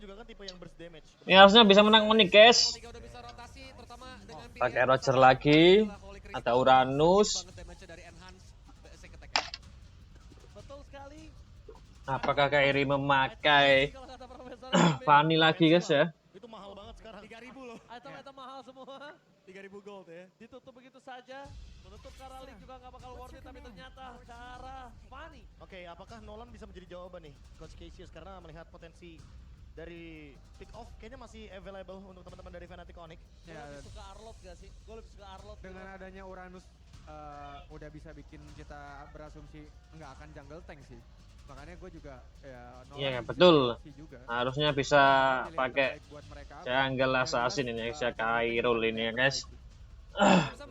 juga kan tipe yang burst damage. Ini harusnya bisa menang Onyx, guys. Pakai Roger lagi. Ada Uranus. Betul sekali. Apakah Kairi memakai Fanny lagi, guys ya? Itu mahal banget sekarang. 3.000 loh. Item-item mahal semua. 3.000 gold ya. Ditutup begitu saja. Menutup Karalik juga nggak bakal worth it, tapi ternyata cara Fanny. Oke, apakah Nolan bisa menjadi jawaban nih, Coach Cassius, karena melihat potensi dari pick off kayaknya masih available untuk teman-teman dari Fnatic Onyx. Gue lebih suka Arlot gak sih? Gue lebih suka Arlot. Dengan adanya Uranus udah bisa bikin kita berasumsi nggak akan jungle tank sih. Makanya gue juga ya Iya, betul. juga. Harusnya bisa pakai jungle assassin ini, bisa Kairul ini ya, guys.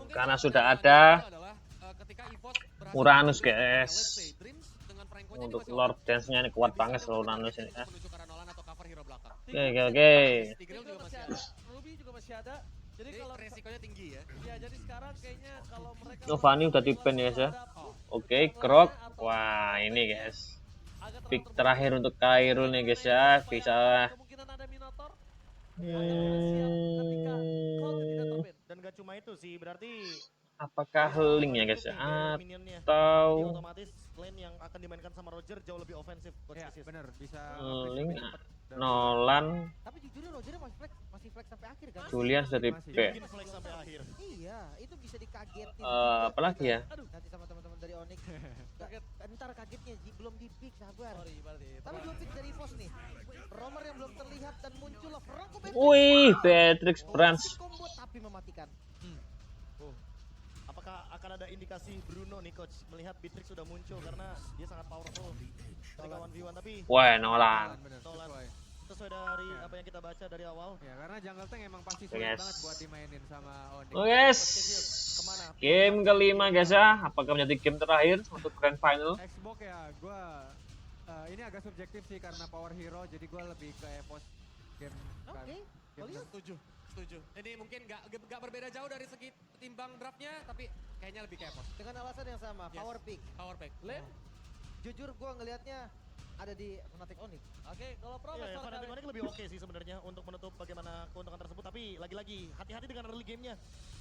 Karena sudah ada Uranus, guys. Untuk Lord Dance-nya ini kuat banget kalau Uranus ini ya. Oke. Ruby juga masih ada. Jadi kalau resikonya tinggi ya. Ya, jadi sekarang kayaknya kalau mereka Giovanni udah di-ban ya, guys ya. Oke, Krok. Wah, ini guys. Pick terakhir untuk Kairul nih, guys ya. Bisa kemungkinan ada Minotaur. Dan gak cuma itu sih, berarti apakah link ya, guys ya? minionnya. Jadi Atau otomatis lane yang akan dimainkan sama Roger jauh lebih ofensif, Coach Ya, Cassius. bener bisa link Nolan, Tapi jujur Roger masih flex sampai akhir kan? Julian sudah di-ban. Bikin flex sampai akhir. Iya, itu bisa dikagetin. Apalagi ya? Nanti sama teman-teman dari Onyx. Ntar kagetnya Ji, belum di pick, sabar. Sorry, berarti. Tapi belum pick dari EVOS nih. Romer yang belum terlihat dan muncul lah Franco Beatrix. Wih, Beatrix Branch. Combo tapi mematikan. Apakah akan ada indikasi Bruno nih, Coach, melihat Beatrix sudah muncul karena dia sangat powerful ketika 1v1, tapi Wah, Nolan. bener Nolan. sesuai. sesuai dari apa yang kita baca dari awal. Ya karena jungle tank emang pasti sulit Yes. banget buat dimainin sama Onyx. Oke, guys. Kemana? Game kelima, guys ya. Apakah menjadi game terakhir untuk grand final? Xbox ya, gua ini agak subjektif sih karena power hero, jadi gua lebih ke EVOS game. Oke, game Setuju. Ini mungkin nggak berbeda jauh dari segi timbang draftnya, tapi kayaknya lebih kayak pos. dengan alasan yang sama, Yes. power pick. Power pack. Lane? Jujur gua ngelihatnya ada di Fnatic Onyx. Oke, kalau Iya, Profesor Fnatic kali- Onyx lebih oke sih sebenarnya untuk menutup bagaimana keuntungan tersebut, tapi lagi-lagi hati-hati dengan early game-nya.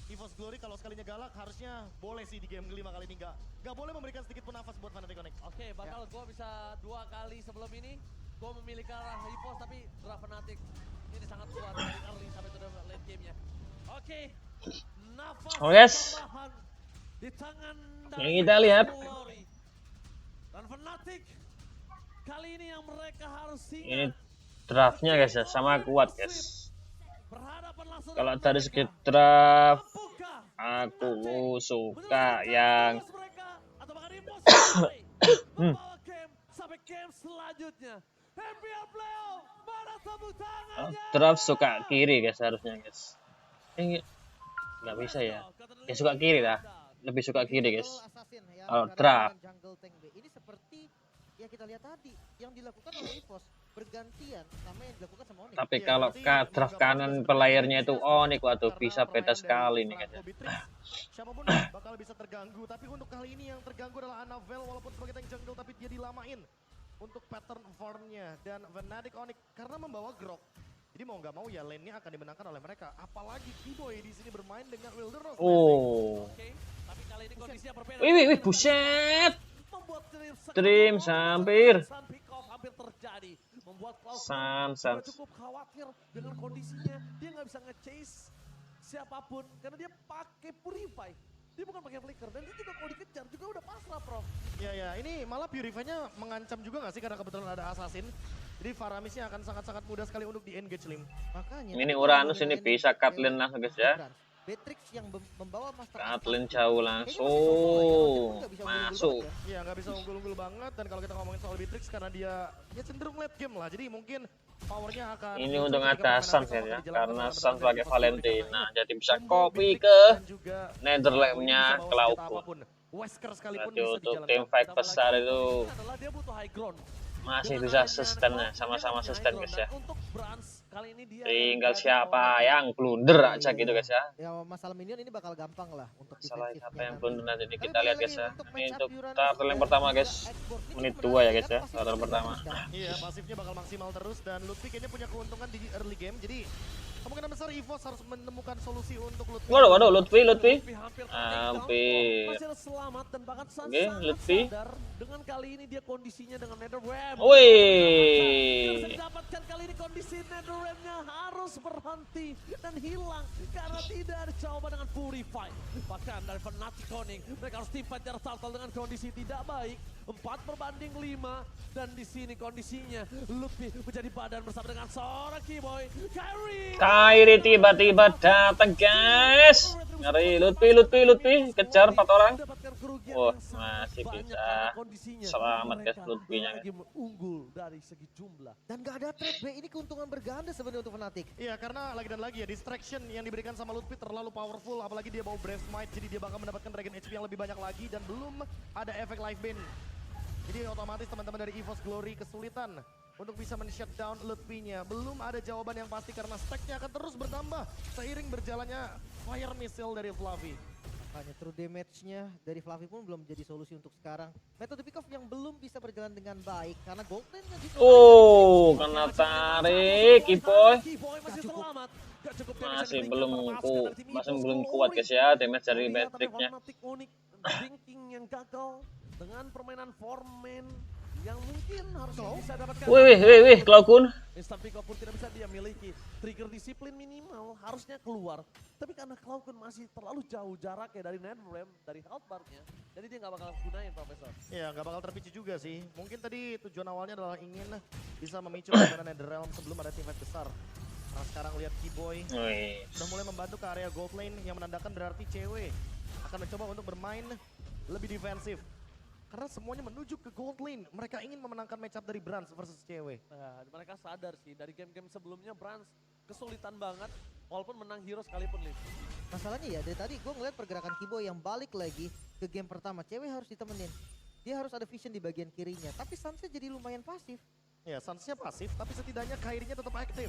EVOS Glory kalau sekalinya galak harusnya boleh sih di game kelima kali ini nggak boleh memberikan sedikit pun nafas buat Fnatic Onyx. Oke, bakal gua bisa 2 kali sebelum ini. Gua memilih ke arah EVOS, tapi draft Fnatic ini sangat kuat dari early sampai to the late game-nya. Oke, nafas Oh, yes. tambahan di tangan Yang kita lihat. Glory. Dan Fnatic kali ini yang mereka harus Ini ingat draftnya, guys ya, sama kuat, guys. berhadapan langsung Kalau dengan dari mereka. segi draft, Mampukah aku suka yang mereka atau bahkan impossible membawa game sampai game selanjutnya. MPL Playoff, mana tepuk tangannya? draft suka kiri, guys, harusnya, guys. Ini nggak bisa ya. Ya suka kiri lah. Lebih suka kiri, guys. Jungle Assassin yang Kalau berhadapan draft. dengan Jungle Tank B. Ini seperti ya kita lihat tadi yang dilakukan oleh EVOS bergantian sama yang dilakukan sama Onyx. Tapi Iya, kalau berarti ke draft mau nggak mau kanan harus playernya itu bermain Onyx, waduh, karena bisa beda permainan sekali dari nih, guys. Franco Beatrix, siapapun bakal bisa terganggu, tapi untuk kali ini yang terganggu adalah Annabelle walaupun sebagai tank jungle tapi dia dilamain untuk pattern farmnya dan Fnatic Onyx karena membawa Grok. Jadi mau nggak mau ya lane-nya akan dimenangkan oleh mereka. Apalagi Keyboy di sini bermain dengan Wilderness. Oh. Oke, tapi kali ini kondisinya berbeda. Wih, buset. Membuat Dream hampir. Pick off hampir terjadi. Membuat Cloud Sam. juga cukup khawatir dengan kondisinya. Dia nggak bisa nge-chase siapapun karena dia pakai Purify. Dia bukan pakai Flicker dan dia juga kalau dikejar juga udah pasrah, Prof. Ya, ini malah Purify-nya mengancam juga nggak sih karena kebetulan ada Assassin. Jadi Faramisnya akan sangat-sangat mudah sekali untuk di-engage Lim. Makanya Ini tadi Uranus kalau ini dengan bisa Onyx, Katlin langsung, guys ya. Beatrix yang membawa Master Katlin Assassin. jauh Kayaknya langsung masih solo ya, walaupun nggak bisa masuk. unggul-unggul banget Iya, nggak bisa unggul-unggul banget dan kalau kita ngomongin soal Beatrix karena dia ya cenderung late game lah. Jadi mungkin powernya akan Ini muncul untung ketika ada permainan Sans besok ya, akan dijalankan karena oleh Sans teman-teman pakai dari Fnatic Glory Valentina. karena Jadi bisa combo copy Beatrix ke dan juga Netherlands-nya bisa bawa Klauku. senjata apapun. Wesker sekalipun Berarti bisa untuk dijalankan. tim fight Ditambah besar lagi, itu ini adalah dia butuh high ground. Masih dengan bisa adanya sustain ya, Gold sama-sama Player-nya sustain Hydro. guys Dan ya. untuk Brans kali ini dia Tinggal menjadi siapa orang yang blunder aja Iya, gitu iya. guys ya. Ya masalah minion ini bakal gampang lah untuk Masalah siapa defensifnya yang nanti. blunder nanti ini Tapi kita balik lihat guys lagi ya. untuk Ini match up untuk Uranus turtle yang dan pertama juga guys. Xbox. Ini Menit cukup 2 ya menarik guys kan, ya. pasti Turtle bakal pertama. bagus kan? Iya, pasifnya bakal maksimal terus dan Lutfi kayaknya punya keuntungan di early game. Jadi kemungkinan besar EVOS harus menemukan solusi untuk Lutfi. Waduh, Lutfi. Hampir Hampir. masih ada selamat dan bahkan Sans Oke, sangat Lutfi. sadar dengan kali ini dia kondisinya dengan Netherrealm. Wih. Bisa didapatkan kali ini kondisi Netherrealm-nya harus berhenti dan hilang karena tidak ada jawaban dengan Purify. Bahkan dari Fnatic Onyx mereka harus team fight jarak Turtle dengan kondisi tidak baik. 4/5 dan di sini kondisinya Lutfi menjadi badan bersama dengan seorang Keyboy Kairi tiba-tiba datang guys. Ngeri Lutfi kejar 4 orang. Wah, masih bisa selamat guys Lutfi-nya. Unggul dari segi jumlah. Dan gak ada trade B, ini keuntungan berganda sebenarnya untuk Fnatic. Iya, karena lagi dan lagi ya distraction yang diberikan sama Lutfi terlalu powerful, apalagi dia bawa Brave Smite, jadi dia bakal mendapatkan Dragon HP yang lebih banyak lagi dan belum ada efek life bane. Jadi otomatis teman-teman dari EVOS Glory kesulitan untuk bisa men-shutdown Lutfi-nya. Belum ada jawaban yang pasti karena stack-nya akan terus bertambah seiring berjalannya fire missile dari Fluffy. Makanya true damage-nya dari Fluffy pun belum jadi solusi untuk sekarang. Metode pick off yang belum bisa berjalan dengan baik karena gold lane-nya di Kena tarik Keyboy. Masih selamat. Gak cukup Masih belum kuat guys ya damage dari Matrix-nya. Drinking yang gagal dengan permainan foreman yang mungkin harus bisa dapatkan. Wih, Cloud-kun. Instant pick up pun tidak bisa dia miliki. Trigger disiplin minimal harusnya keluar. Tapi karena Cloud-kun masih terlalu jauh jaraknya dari Netherrealm, dari health bar-nya. Jadi dia nggak bakal gunain Profesor. Iya, nggak bakal terpicu juga sih. Mungkin tadi tujuan awalnya adalah ingin bisa memicu bagaimana Netherrealm sebelum ada team fight besar. Nah sekarang lihat Keyboy Wih. sudah mulai membantu ke area gold lane yang menandakan berarti cewek akan mencoba untuk bermain lebih defensif. Karena semuanya menuju ke gold lane. Mereka ingin memenangkan matchup dari Brans versus cewek. Nah, mereka sadar sih dari game-game sebelumnya Brans kesulitan banget walaupun menang hero sekalipun Lim. Masalahnya ya dari tadi gue ngeliat pergerakan Keyboy yang balik lagi ke game pertama. Cewek harus ditemenin. Dia harus ada vision di bagian kirinya. Tapi Sansnya jadi lumayan pasif. Ya, Sansnya pasif, tapi setidaknya Kairinya tetap aktif.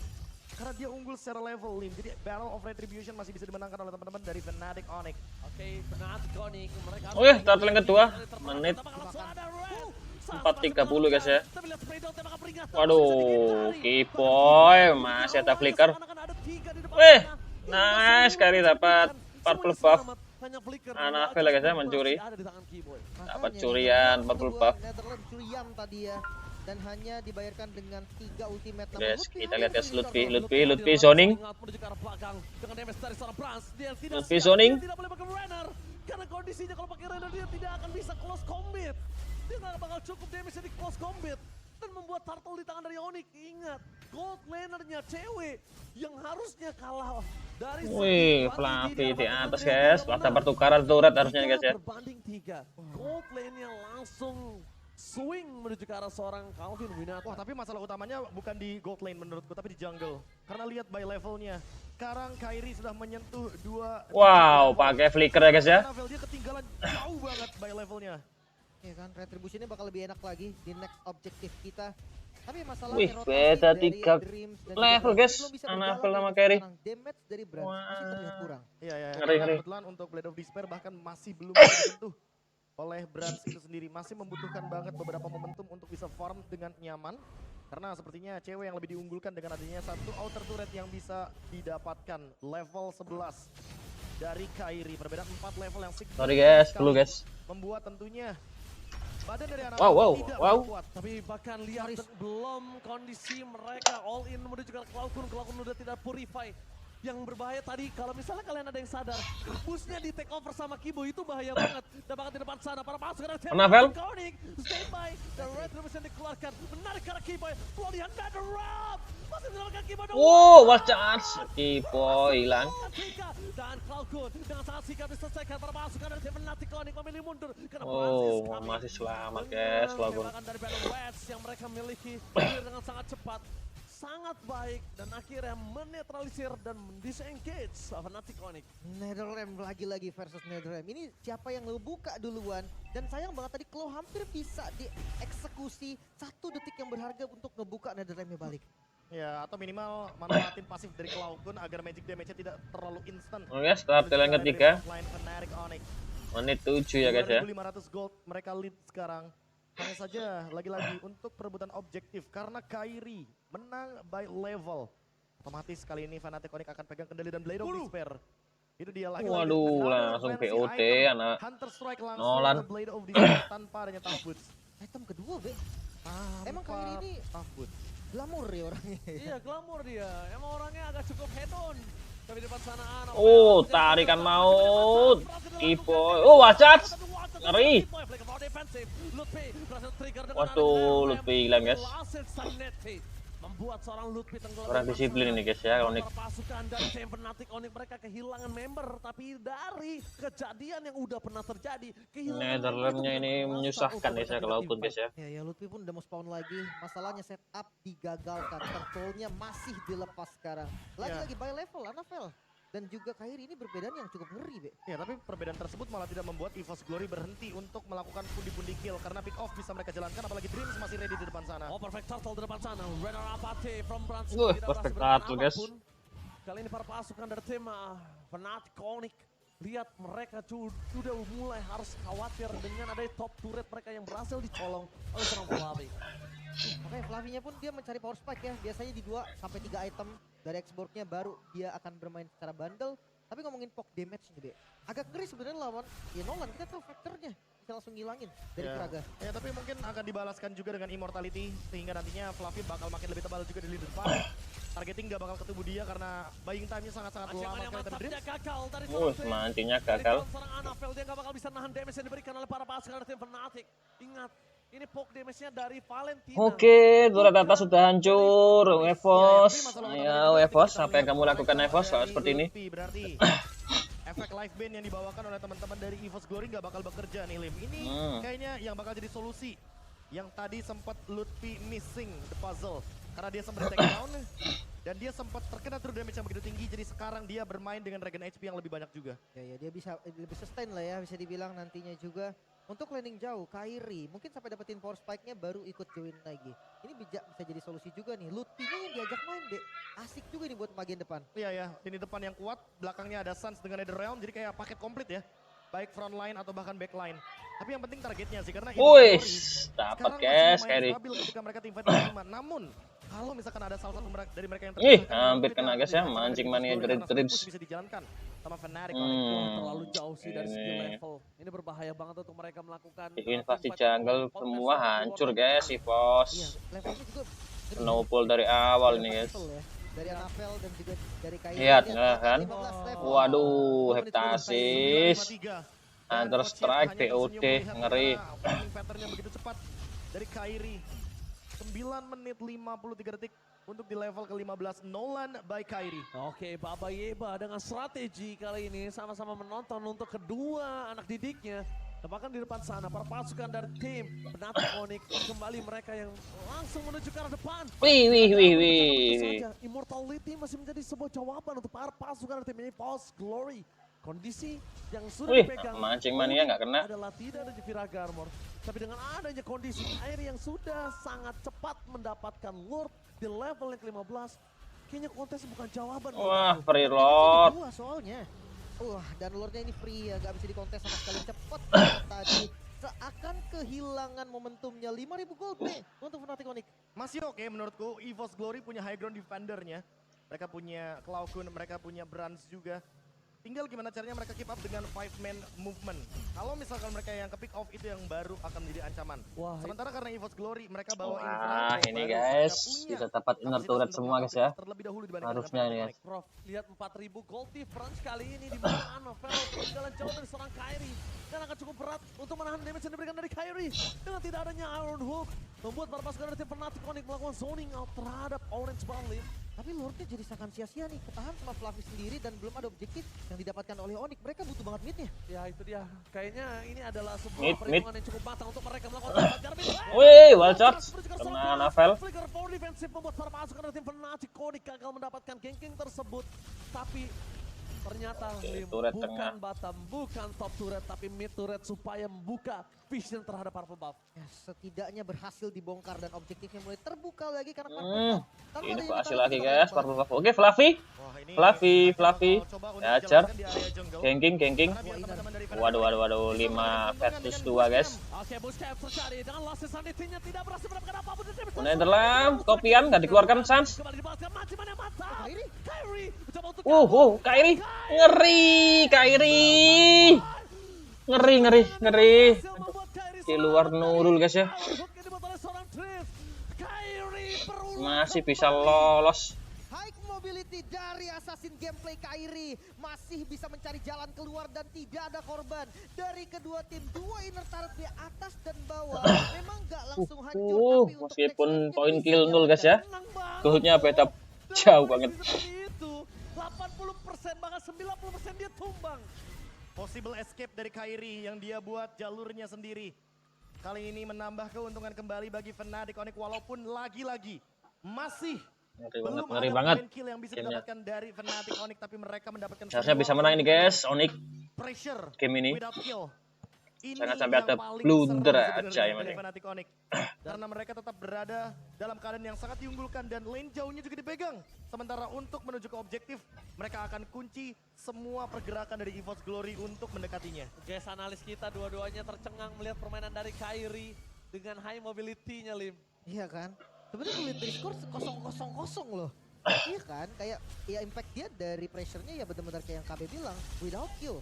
Karena dia unggul secara level, Lim. Jadi Battle of Retribution masih bisa dimenangkan oleh teman-teman dari Fnatic Onyx. Oke, Fnatic Onyx mereka. Turtle yang kedua, menit 4:30 guys ya. Waduh, Keyboy masih ada flicker. Wih, nice Kairi dapat 40 buff. Anafel guys ya mencuri. Dapat curian 40 buff. Netherlands curian tadi ya. Dan hanya dibayarkan dengan 3 ultimate. Guys, kita lihat guys Lutfi zoning. Lutfi zoning. Tidak boleh pakai runner karena kondisinya kalau pakai runner dia tidak akan bisa close combat. Dia nggak bakal cukup damage di close combat dan membuat turtle di tangan dari Onyx. Ingat, gold lanernya cewek yang harusnya kalah dari. Wih, Fluffy di atas guys. Ada pertukaran turret harusnya guys ya. Berbanding 3, gold lane-nya langsung swing menuju ke arah seorang Calvin Winata. Wah, tapi masalah utamanya bukan di gold lane menurutku, tapi di jungle. Karena lihat by levelnya. Sekarang Kairi sudah menyentuh 2. Wow, pakai flicker ya guys ya. Level dia ketinggalan jauh banget by levelnya. Ya kan, retributionnya bakal lebih enak lagi di next objektif kita. Tapi masalahnya Wih, rotasi beda dari 3 Dreams dan level juga guys. belum bisa Anafel berjalan sama untuk Kairi. sekarang. Damage dari Brand masih terlihat kurang. Iya, Ngeri. Kebetulan untuk Blade of Despair bahkan masih belum bisa disentuh oleh Brans itu sendiri. Masih membutuhkan banget beberapa momentum untuk bisa farm dengan nyaman. Karena sepertinya cewek yang lebih diunggulkan dengan adanya satu outer turret yang bisa didapatkan. Level 11 dari Kairi. Perbedaan 4 level yang signifikan. Sorry guys, sekali. dulu guys. Membuat tentunya badan dari anak Wow. tidak kuat. Tapi bahkan lihat belum kondisi mereka all in menuju ke Cloud-kun udah tidak purify. Yang berbahaya tadi kalau misalnya kalian ada yang sadar, busnya di take over sama Kibo itu bahaya banget. Dan bahkan di depan sana para pasukan Anafel. stay by the red revolution dikeluarkan, menarik ke arah Kibo. Kemudian Netherrealm masih mendapatkan Kibo. Watch charge. Keyboy hilang. Dan Cloud-kun dengan sangat sigap diselesaikan para pasukan dari Fnatic Onyx memilih mundur karena Masih selamat guys Cloud-kun. dari Battle Rats yang mereka miliki dengan sangat cepat. sangat baik dan akhirnya menetralisir dan disengage Fnatic Onyx. Netherrealm lagi-lagi versus Netherrealm. Ini siapa yang ngebuka duluan. Dan sayang banget tadi Claw hampir bisa dieksekusi 1 detik yang berharga untuk ngebuka Netherrealmnya balik. Ya, atau minimal manfaatin pasif dari Cloudgun agar magic damage-nya tidak terlalu instan. Oke, setelah pertandingan ketiga, Fnatic Onyx. menit 7 ya guys ya. 2.500 gold mereka lead sekarang. Hanya saja lagi-lagi untuk perebutan objektif karena Kairi menang by level. Otomatis kali ini Fnatic Onyx akan pegang kendali dan Blade of Despair. Itu dia lagi. Waduh, langsung BOT anak Hunter Strike langsung Nolan. ke Blade of Despair tanpa adanya tough boots. Item kedua, Be. Emang Kairi ini tough boots. glamour ya orangnya. Iya, glamour dia. Emang orangnya agak cukup head on. Tapi di depan sana Oh, tarikan maut. Kiboy. Oh, wajat. Ngeri. Waduh, Lutfi hilang guys. Membuat seorang Lutfi tenggelam. Kurang disiplin ini guys ya, Onyx. Pasukan dari tim Fnatic Onyx mereka kehilangan member, tapi dari kejadian yang udah pernah terjadi, Netherrealm-nya ini menyusahkan guys ya kalau output guys ya. Ya Lutfi pun udah mau spawn lagi. Masalahnya setup digagalkan. Controlnya masih dilepas sekarang. Lagi-lagi by level, Anavel. Dan juga Kairi ini perbedaan yang cukup ngeri, Be. Ya, tapi perbedaan tersebut malah tidak membuat EVOS Glory berhenti untuk melakukan pundi-pundi kill. Karena pick off bisa mereka jalankan, apalagi Dreams masih ready di depan sana. Oh, perfect turtle di depan sana. Runner Apathy from Brans. Perfect turtle guys. Kali ini para pasukan dari tim Fnatic Onyx. Lihat mereka sudah mulai harus khawatir dengan ada top turret mereka yang berhasil dicolong oleh seorang Flavi. Makanya Flavinya pun dia mencari power spike ya. Biasanya di 2-3 item dari X-Borg-nya baru dia akan bermain secara bundle. Tapi ngomongin poke damage nih, Be. Agak ngeri sebenarnya lawan ya Nolan, kita tahu faktornya bisa langsung ngilangin dari Kraga. Ya, tapi mungkin akan dibalaskan juga dengan immortality sehingga nantinya Fluffy bakal makin lebih tebal juga di lead depan. Targeting gak bakal ketemu dia karena buying time-nya sangat-sangat lama sekali dari Dreams. Mancingnya gagal. Seorang Anavel dia gak bakal bisa nahan damage yang diberikan oleh para pasukan dari tim Fnatic. Ingat, ini poke damage-nya dari Valentina. Oke, turret atas sudah hancur. EVOS. Ayo EVOS, apa yang kamu lakukan EVOS kalau seperti ini? Berarti efek live band yang dibawakan oleh teman-teman dari EVOS Glory nggak bakal bekerja nih, Lim. Ini kayaknya yang bakal jadi solusi. Yang tadi sempat Lutfi missing the puzzle karena dia sempat take down dan dia sempat terkena true damage yang begitu tinggi, jadi sekarang dia bermain dengan regen HP yang lebih banyak juga. Ya dia bisa lebih sustain lah ya, bisa dibilang nantinya juga. Untuk landing jauh, Kairi mungkin sampai dapetin power spike-nya baru ikut join lagi. Ini bisa jadi solusi juga nih. Lutfi-nya yang diajak main, Be. Asik juga nih buat bagian depan. Iya ya, ini depan yang kuat, belakangnya ada Suns dengan Netherrealm, jadi kayak paket komplit ya. Baik front line atau bahkan back line. Tapi yang penting targetnya sih, karena Wih, dapat guys, Kairi. stabil ketika mereka tim fight 5. Namun, kalau misalkan ada salah satu dari mereka yang Ih, hampir kena guys ya, mancing mania dari Dreams. bisa dijalankan sama Fnatic. Terlalu jauh sih dari segi level. Ini berbahaya banget untuk mereka melakukan Invasi jungle semua hancur guys, EVOS. Iya, levelnya juga Snowball dari awal nih guys. ya. Dari Anavel dan juga dari Kairi. Lihat nggak kan? 15 level. Waduh, heptasis. Hunter Strike, Hanya BOD, tersenyum ngeri. melihat karena patternnya begitu cepat dari Kairi. 9 menit 53 detik untuk di level ke-15 Nolan by Kairi. Oke, Baba Yeba dengan strategi kali ini sama-sama menonton untuk kedua anak didiknya. Dan bahkan di depan sana para pasukan dari tim Fnatic Onyx kembali mereka yang langsung menuju ke arah depan. Wih. Immortality masih menjadi sebuah jawaban untuk para pasukan dari tim EVOS Glory. Kondisi yang sudah dipegang mancing mania nggak kena. adalah tidak ada Jevira Garmor. Tapi dengan adanya kondisi air yang sudah sangat cepat mendapatkan Lord di level yang ke-15, kayaknya kontes bukan jawaban. Wah, free Lord. Kedua soalnya. Wah, dan Lordnya ini free ya, gak bisa dikontes sama sekali. Cepet tadi. Seakan kehilangan momentumnya. 5.000 gold nih untuk Fnatic Onyx. Masih oke menurutku, EVOS Glory punya high ground defendernya. Mereka punya Cloudgun, mereka punya Brans juga. Tinggal gimana caranya mereka keep up dengan 5-man movement. Kalau misalkan mereka yang ke pick off itu yang baru akan menjadi ancaman. Wah, sementara karena EVOS Glory mereka bawa Wah, ini guys bisa dapat inner turret semua guys ya. Terlebih dahulu dibandingkan Harusnya ini ya. Prof, lihat 4.000 gold difference kali ini di mana Anavel jalan jauh dari seorang Kairi. Dan akan cukup berat untuk menahan damage yang diberikan dari Kairi. Dengan tidak adanya Iron Hook, membuat para pasukan dari tim Fnatic Onyx melakukan zoning out terhadap Orange Barley. Tapi Lordnya jadi sangat sia-sia nih, ketahan sama Fluffy sendiri dan belum ada objektif yang didapatkan oleh Onyx. Mereka butuh banget midnya. Ya itu dia, kayaknya ini adalah Mid, sebuah perhitungan yang cukup matang untuk mereka melakukan tempat Jarmin. Wih, wall charge. Kena Navel. Flicker for defensive membuat para pasukan dari tim Fnatic Onyx gagal mendapatkan ganking tersebut. Tapi ternyata Lim, turret bukan tengah. bottom, bukan top turret, tapi mid turret supaya membuka vision terhadap Purple Buff. Ya, setidaknya berhasil dibongkar dan objektifnya mulai terbuka lagi karena Purple Hmm, Buff. Tanpa ini adanya berhasil Metalik lagi kita guys, bakal Purple Buff. Oke, Fluffy. Wah, ini Fluffy, Fnatic Fluffy. bakal coba untuk Ya, Ajar. dijalankan di area jungle. Gengking. Karena biar teman-teman dari Fnatic Waduh, 5 versus 2 guys. Oke, Bushcamp terjadi dengan Lost Sanity-nya tidak berhasil mendapatkan apapun. Netherlands, kopian, gak dikeluarkan Sans. Kembali dibalaskan Maci mana mata. Kairi. Kairi mencoba untuk kabur. Kairi. Ngeri, Kairi. Ngeri. Berhasil membuat Kairi Di luar Nurul guys ya. Hook yang dibuat oleh seorang Triff. Kairi berulang Masih bisa lolos. High mobility dari Assassin gameplay Kairi masih bisa mencari jalan keluar dan tidak ada korban dari kedua tim. Dua inner turret di atas dan bawah memang gak langsung hancur. Tapi untuk Meskipun next poin wave-nya kill bisa 0 guys ya. tenang banget. Goalnya beda Dan jauh kondisi banget. seperti itu 80% bahkan 90% dia tumbang. Possible escape dari Kairi yang dia buat jalurnya sendiri. Kali ini menambah keuntungan kembali bagi Fnatic Onyx walaupun lagi-lagi masih belum Ngeri ada banget. poin kill yang bisa Killnya. didapatkan dari Fnatic Onyx tapi mereka mendapatkan Seharusnya semua bisa menang ini guys, Onyx. pressure Game ini. without kill. Ini Jangan sampai yang ada paling blunder seru aja sebenarnya yang dari penting. Fnatic Onyx. Karena mereka tetap berada dalam keadaan yang sangat diunggulkan dan lane jauhnya juga dipegang. Sementara untuk menuju ke objektif, mereka akan kunci semua pergerakan dari EVOS Glory untuk mendekatinya. Guys, analis kita dua-duanya tercengang melihat permainan dari Kairi dengan high mobility-nya, Lim. Iya kan? Sebenarnya kalau lihat dari skor 0-0-0 loh. Iya kan? Kayak ya impact dia dari pressure-nya ya benar-benar kayak yang KB bilang, without kill.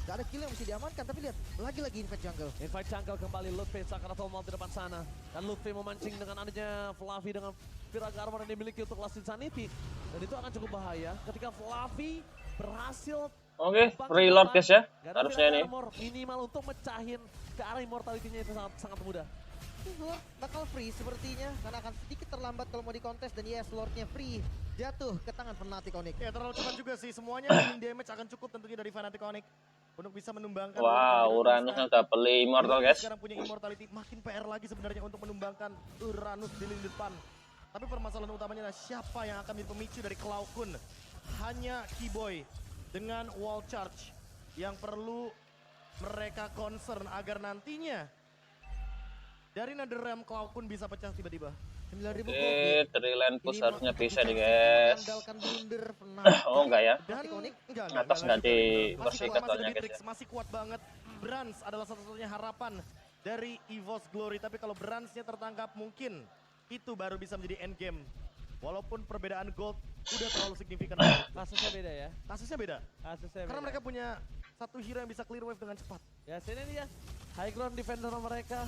Gak ada kill yang mesti diamankan, tapi lihat lagi-lagi invade jungle. Invite jungle kembali, Lutfi seakan mau di depan sana. Dan Lutfi memancing dengan adanya Fluffy dengan Viraga Armor yang dimiliki untuk Last Insanity. Dan itu akan cukup bahaya ketika Fluffy berhasil Oke, terbang ke reload depan. guys ya. Gak ada Harusnya Viraga ini. Armor minimal untuk mecahin ke arah immortality-nya itu sangat mudah. Lord bakal free sepertinya karena akan sedikit terlambat kalau mau dikontes dan yes Lordnya free jatuh ke tangan Fnatic Onyx. Ya terlalu cepat juga sih, semuanya healing damage akan cukup tentunya dari Fnatic Onyx untuk bisa menumbangkan. Wow, Uranusnya udah beli immortal guys. Sekarang punya immortality, makin PR lagi sebenarnya untuk menumbangkan Uranus di lini depan. Tapi permasalahan utamanya adalah siapa yang akan menjadi pemicu dari Cloud Kun. Hanya Keyboy dengan wall charge yang perlu mereka concern agar nantinya dari NetherRealm Cloud Kun bisa pecah tiba-tiba. 9.000 Oke, gold. Triland push Ini harusnya maka bisa nih Buchan guys. mengandalkan blunder Fnatic. Oh enggak ya. Dan Fnatic Onyx Atas nggak di masih lost kuat, ikat masih soalnya di guys Bitrix, ya. masih kuat banget. Brans adalah satu-satunya harapan dari EVOS Glory, tapi kalau Bransnya tertangkap mungkin itu baru bisa menjadi endgame. Walaupun perbedaan gold udah terlalu signifikan. Kasusnya beda ya. Kasusnya beda, Kasusnya karena beda. mereka punya satu hero yang bisa clear wave dengan cepat. Ya sini dia, high ground defender mereka,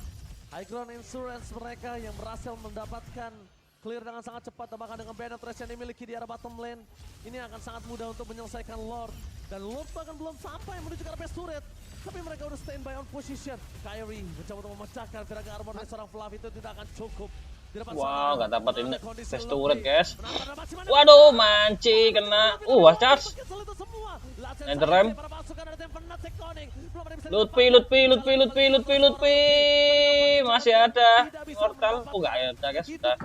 high ground insurance mereka yang berhasil mendapatkan clear dengan sangat cepat, bahkan dengan penetration yang dimiliki di arah bottom lane. Ini akan sangat mudah untuk menyelesaikan Lord. Dan Lord bahkan belum sampai menuju ke arah base turret. Tapi mereka udah standby on position. Kairi mencoba untuk memecahkan Viraga Armor dari seorang Fluffy itu tidak akan cukup. Di depan Wow, sana, nggak dapat ini ada kondisi base Lutfi. turret guys. Benar-benar masih mana- Waduh, manci kena. Wah, charge. Begitu itu semua. Latihan NetherRealm. para pasukan dari tim Fnatic Onyx. Belum ada yang bisa Lutfi. Masih ada. Immortal. Oh enggak ada guys. Udah.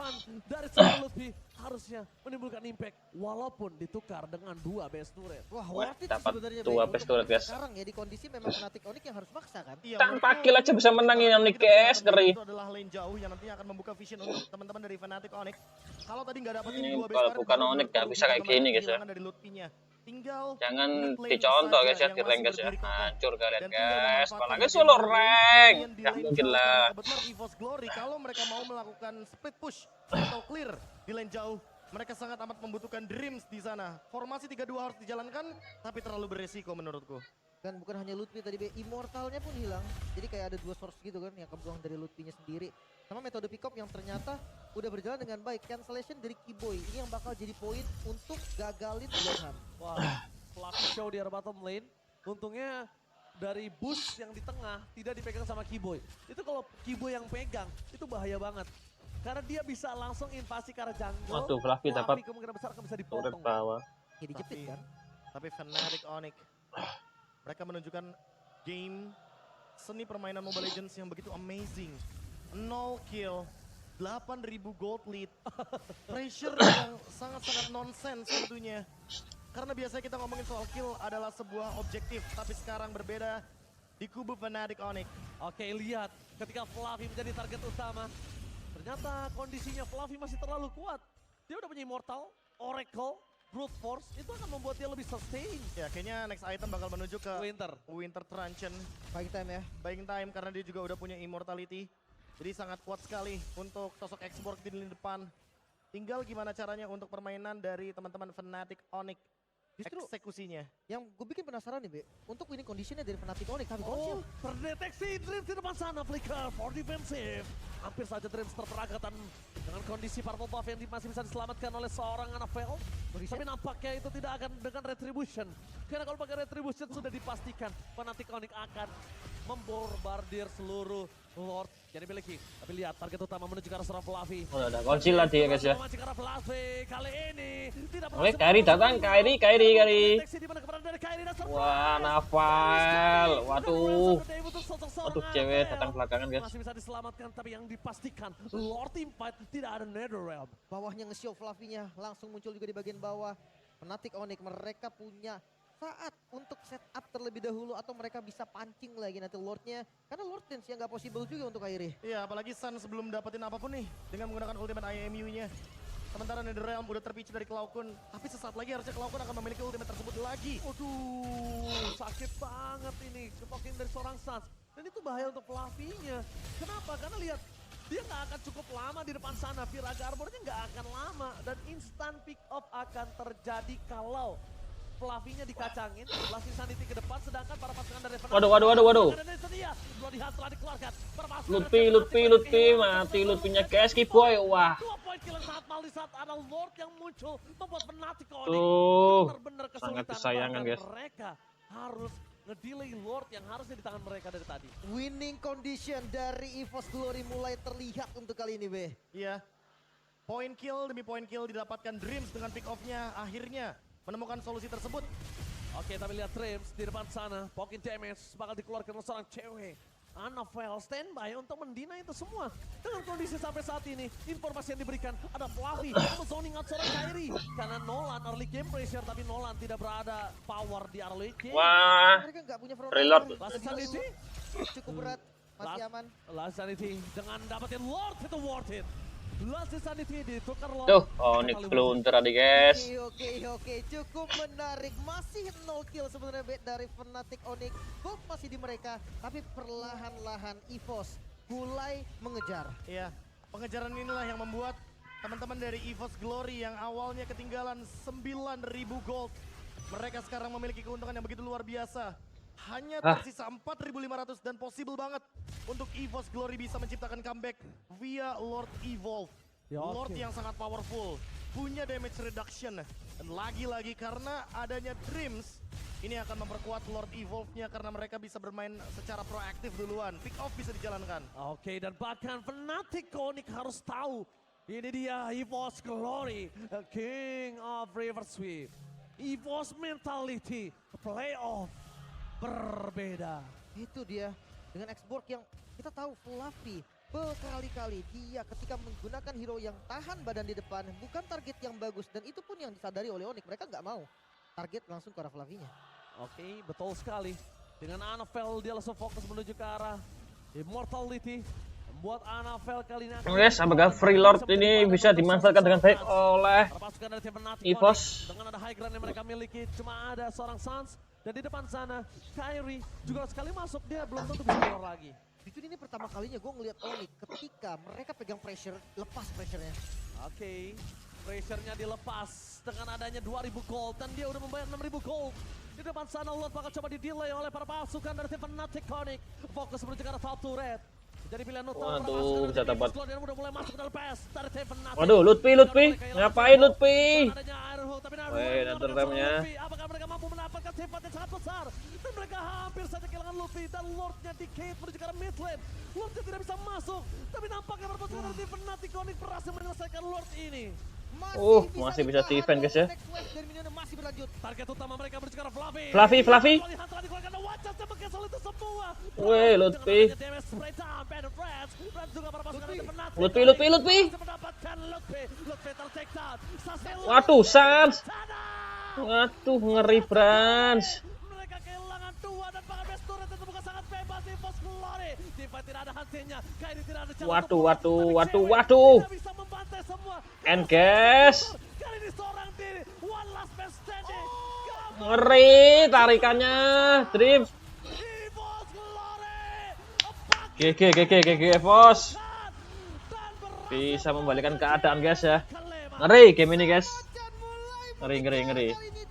Dari seorang Lutfi harusnya menimbulkan impact walaupun ditukar dengan 2 base turret. Wah, Wah, worth it dapat sebenarnya dua Bay. base Untuk turret, guys. sekarang ya di kondisi memang Fnatic Onyx yang harus maksa kan. Iya, Tanpa menurutku kill aja bisa menangin yang kita guys, punya ngeri. Itu adalah lane jauh yang nantinya akan membuka vision untuk teman-teman dari Fnatic Onyx. Kalau tadi nggak dapat Ini ini dua base kalau turret, bukan baru Onyx nggak bisa kayak teman-teman gini, guys, ya. kehilangan dari Lutfi-nya. Tinggal Jangan mid lane dicontoh saja guys ya yang di masih rank guys ya. berdiri kokoh. Hancur kalian Dan tinggal guys. memanfaatkan Apalagi bagian solo dari rank. bagian di Gak lane mungkin jauh. lah. Karena kebetulan EVOS Glory kalau mereka mau melakukan split push atau clear di lane jauh, mereka sangat amat membutuhkan Dreams di sana. Formasi 3-2 harus dijalankan, tapi terlalu beresiko menurutku. Dan bukan hanya Lutfi tadi, Bay, immortalnya pun hilang. Jadi kayak ada 2 source gitu kan yang kebuang dari Lutfinya sendiri. Sama metode pick up yang ternyata udah berjalan dengan baik. Cancellation dari Keyboy ini yang bakal jadi poin untuk gagalin Bloodhound. Wah, Fluffy show di arah bottom lane. Untungnya dari boost yang di tengah tidak dipegang sama Keyboy. Itu kalau Keyboy yang pegang itu bahaya banget. karena dia bisa langsung invasi ke arah jungle. Waduh, Fluffy dapat kemungkinan besar akan bisa turret dipotong. bawah. Ya dijepit kan. Tapi Fnatic Onyx, mereka menunjukkan game seni permainan Mobile Legends yang begitu amazing. 0 kill, 8.000 gold lead, pressure yang sangat-sangat nonsense tentunya. Karena biasanya kita ngomongin soal kill adalah sebuah objektif, tapi sekarang berbeda di kubu Fnatic Onyx. Oke, lihat ketika Fluffy menjadi target utama, ternyata kondisinya Fluffy masih terlalu kuat. Dia udah punya Immortal, Oracle, Brute Force, itu akan membuat dia lebih sustain. Ya, kayaknya next item bakal menuju ke Winter. Truncheon. Buying time ya. Buying time karena dia juga udah punya immortality. Jadi sangat kuat sekali untuk sosok X-Borg di lini depan. Tinggal gimana caranya untuk permainan dari teman-teman Fnatic Onyx. Justru Eksekusinya. yang gue bikin penasaran nih, Be. Untuk winning conditionnya dari Fnatic Onyx, tapi Oh, terdeteksi Dreams di depan sana, Flicker for defensive. Hampir saja Dreams terperangkatan dengan kondisi purple buff yang masih bisa diselamatkan oleh seorang Anavel. Tapi nampaknya itu tidak akan dengan retribution. Karena kalau pakai retribution sudah dipastikan Fnatic Onyx akan membombardir seluruh Lord yang dimiliki. Tapi lihat target utama menuju ke arah seorang Fluffy. Oh, ada kunci lah dia guys ya. Menuju ke arah Fluffy kali ini tidak Oleh Kairi datang, Kairi. Deteksi di mana keberadaan dari Kairi dan surprise. Wah, Naval. Waduh. Waduh, cewek datang belakangan guys. masih bisa diselamatkan, tapi yang dipastikan Lord Impact tidak ada Netherrealm. bawahnya nge-show Fluffy-nya langsung muncul juga di bagian bawah. Fnatic Onyx mereka punya saat untuk setup terlebih dahulu atau mereka bisa pancing lagi nanti Lordnya. Karena Lord Dance yang gak possible juga untuk Kairi. Iya, apalagi Sun sebelum dapetin apapun nih dengan menggunakan ultimate IMU-nya. Sementara Netherrealm udah terpicu dari Cloudkun, tapi sesaat lagi harusnya Cloudkun akan memiliki ultimate tersebut lagi. Waduh, sakit banget ini kepokin dari seorang Suns. Dan itu bahaya untuk Fluffy-nya. Kenapa? Karena lihat, dia nggak akan cukup lama di depan sana. Viraga Armor-nya nggak akan lama. Dan instant pick up akan terjadi kalau Fluffy-nya dikacangin, Lasting Sanity ke depan, sedangkan para pasukan dari Fnatic. Waduh. Dan itu dia, Bloody Hand telah dikeluarkan. Para pasukan Lutfi, mati Lutfinya Keski boy. Wah. 2 poin kill yang sangat mal di saat ada Lord yang muncul, membuat Fnatic Onyx Tuh. benar-benar sangat kesulitan. disayangkan, Bahkan guys. mereka harus ngedelay Lord yang harusnya di tangan mereka dari tadi. Winning condition dari EVOS Glory mulai terlihat untuk kali ini, Be. Iya, poin kill demi poin kill didapatkan Dreams dengan pick off-nya akhirnya menemukan solusi tersebut. Oke, tapi lihat Dreams di depan sana, pokin damage bakal dikeluarkan oleh seorang cewek. Anavel standby untuk mendina itu semua. Dengan kondisi sampai saat ini, informasi yang diberikan ada Fluffy yang zoning out seorang Kairi. Karena Nolan early game pressure, tapi Nolan tidak berada power di early game. Wah. Mereka nggak punya front Reload. line. Last Sanity, Cukup berat, masih aman. Last Sanity dengan dapetin Lord itu worth it. Last Sanity ditukar Lord. Tuh, Onyx blunter tadi guys. Oke, cukup menarik. Masih 0 kill sebenarnya, Be, dari Fnatic Onyx. Gold masih di mereka, tapi perlahan-lahan EVOS mulai mengejar. Iya, pengejaran inilah yang membuat teman-teman dari EVOS Glory yang awalnya ketinggalan 9.000 gold. Mereka sekarang memiliki keuntungan yang begitu luar biasa. Hanya tersisa 4.500 dan possible banget untuk EVOS Glory bisa menciptakan comeback via Lord Evolve. Ya, Lord oke. yang sangat powerful, punya damage reduction. Dan lagi-lagi karena adanya Dreams, ini akan memperkuat Lord Evolve-nya karena mereka bisa bermain secara proaktif duluan. Pick off bisa dijalankan. Oke, dan bahkan Fnatic Onyx harus tahu. Ini dia EVOS Glory, a King of River Sweep. EVOS mentality, playoff berbeda. Itu dia, dengan X-Borg yang kita tahu Fluffy berkali-kali dia ketika menggunakan hero yang tahan badan di depan, bukan target yang bagus, dan itu pun yang disadari oleh Onyx. Mereka nggak mau target langsung ke arah Fluffy-nya. Oke, betul sekali. Dengan Anavel dia langsung fokus menuju ke arah Immortality. Membuat Anavel kali ini Guys, apakah Free Lord ini bisa dimanfaatkan dengan baik oleh pasukan dari tim Fnatic EVOS? Onyx. Dengan ada high ground yang mereka miliki, cuma ada seorang Suns. Dan di depan sana, Kairi juga sekali masuk, dia belum tentu bisa keluar lagi. Jujur ini pertama kalinya gue ngeliat Onyx ketika mereka pegang pressure, lepas pressure-nya. Oke, pressure-nya dilepas dengan adanya 2.000 gold dan dia udah membayar 6.000 gold. Di depan sana Lord bakal coba di-delay oleh para pasukan dari tim Fnatic Onyx. Fokus menuju ke arah top turret. Jadi pilihan utama para Waduh, pasukan bisa dari tim dapat. EVOS Glory yang udah mulai masuk ke dalam PS dari tim Fnatic. Waduh, Lutfi, ngapain Lutfi? Adanya Ironhawk, tapi Weh, Netherrealm-nya. Apakah mereka mampu mendapatkan cepat yang sangat besar. Dan mereka hampir saja kehilangan Luffy dan Lordnya di Cave menuju ke arah mid lane. Lordnya tidak bisa masuk, tapi nampaknya berpotensi dari Fnatic Onyx berhasil menyelesaikan Lord ini. Masih bisa bertahan defend, guys, ya. walaupun next wave dari minionnya masih berlanjut. Target utama mereka menuju ke arah Fluffy. Fluffy. Volley hantaran dikeluarkan dan wajahnya mengcancel itu semua. Weh, Lutfi. Dengan adanya damage spray down, Bandit Reds. Reds juga para pasukan dari Fnatic. Lutfi. Bisa mendapatkan Lutfi. Lutfi ter-take down. Sasel Waduh, Sans. sana. Waduh, ngeri Brans. Mereka kehilangan 2 dan bahkan best turret itu bukan sangat bebas di Force Glory. Divide tidak ada hentinya. Kairi tidak ada jalan. Waduh, untuk waduh, tapi waduh, cewek waduh. tidak bisa membantai semua. Engage. Kali ini seorang diri. One last man standing. Ngeri tarikannya. Dream. Di Force Glory. GG Evos. Dan berhasil Bisa membalikan keadaan, guys, ya. kelema. Ngeri game ini, guys. Dan mulai Ngeri. kali ini